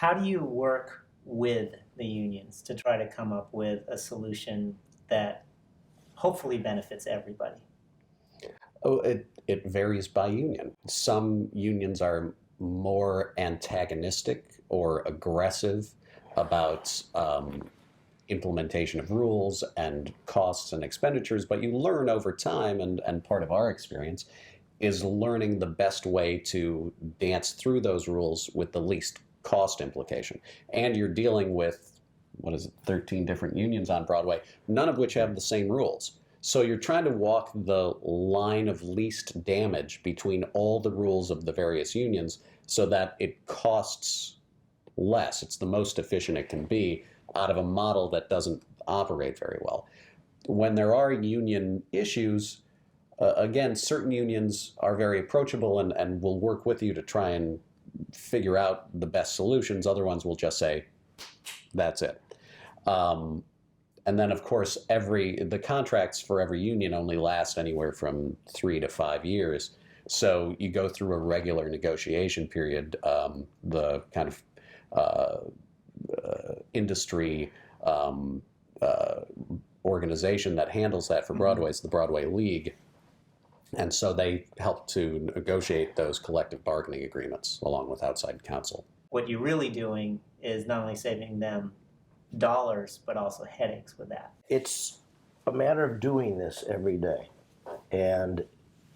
How do you work with the unions to try to come up with a solution that hopefully benefits everybody? Oh, it varies by union. Some unions are more antagonistic or aggressive about implementation of rules and costs and expenditures, but you learn over time, and part of our experience is learning the best way to dance through those rules with the least cost implication. And you're dealing with, 13 different unions on Broadway, none of which have the same rules. So you're trying to walk the line of least damage between all the rules of the various unions so that it costs less. It's the most efficient it can be out of a model that doesn't operate very well. When there are union issues, again, certain unions are very approachable and will work with you to try and figure out the best solutions. Other ones will just say, that's it. And then, of course, the contracts for every union only last anywhere from 3 to 5 years. So you go through a regular negotiation period. The kind of industry organization that handles that for Broadway is the Broadway League. And so they help to negotiate those collective bargaining agreements along with outside counsel. What you're really doing is not only saving them dollars, but also headaches with that. It's a matter of doing this every day. And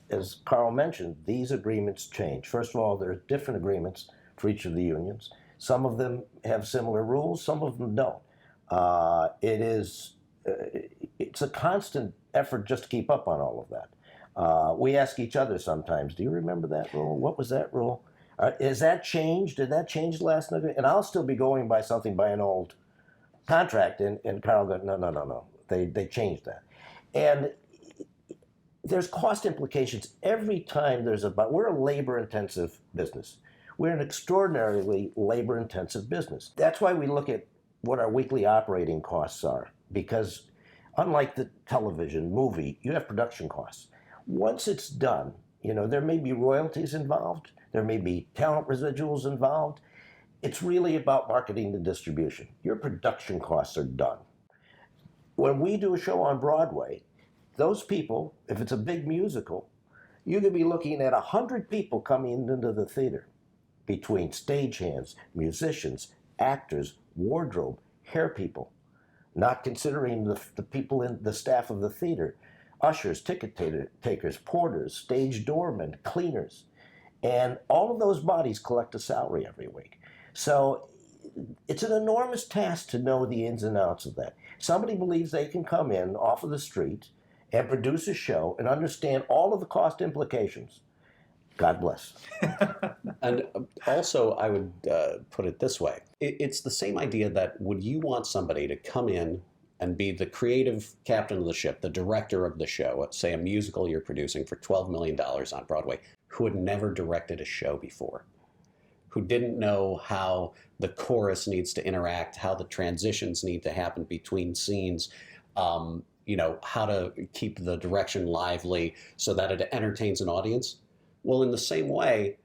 as Carl mentioned, these agreements change. First of all, there are different agreements for each of the unions. Some of them have similar rules, some of them don't. It's a constant effort just to keep up on all of that. We ask each other sometimes, do you remember that rule? What was that rule? Has that changed? Did that change last night? And I'll still be going by something by an old contract, and Carl goes, no. They changed that. And there's cost implications every time we're a labor-intensive business. We're an extraordinarily labor-intensive business. That's why we look at what our weekly operating costs are, because unlike the television, movie, you have production costs. Once it's done, there may be royalties involved, there may be talent residuals involved. It's really about marketing and distribution. Your production costs are done. When we do a show on Broadway, those people, if it's a big musical, you could be looking at 100 people coming into the theater, between stagehands, musicians, actors, wardrobe, hair people, not considering the people in the staff of the theater, ushers, ticket takers, porters, stage doormen, cleaners. And all of those bodies collect a salary every week. So it's an enormous task to know the ins and outs of that. Somebody believes they can come in off of the street and produce a show and understand all of the cost implications. God bless. And also, I would put it this way. It's the same idea that would you want somebody to come in and be the creative captain of the ship, the director of the show, say a musical you're producing for $12 million on Broadway, who had never directed a show before, who didn't know how the chorus needs to interact, how the transitions need to happen between scenes, how to keep the direction lively so that it entertains an audience. Well, in the same way,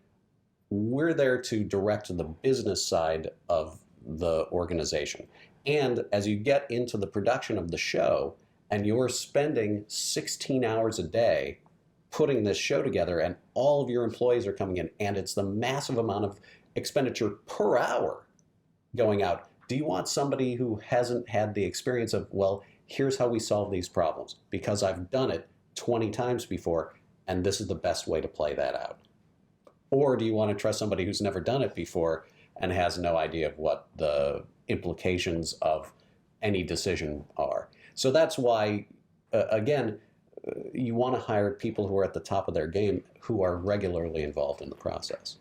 we're there to direct the business side of the organization. And as you get into the production of the show and you're spending 16 hours a day putting this show together and all of your employees are coming in and it's the massive amount of expenditure per hour going out, do you want somebody who hasn't had the experience of, well, here's how we solve these problems because I've done it 20 times before and this is the best way to play that out? Or do you want to trust somebody who's never done it before and has no idea of what the implications of any decision are? So that's why, again, you want to hire people who are at the top of their game, who are regularly involved in the process.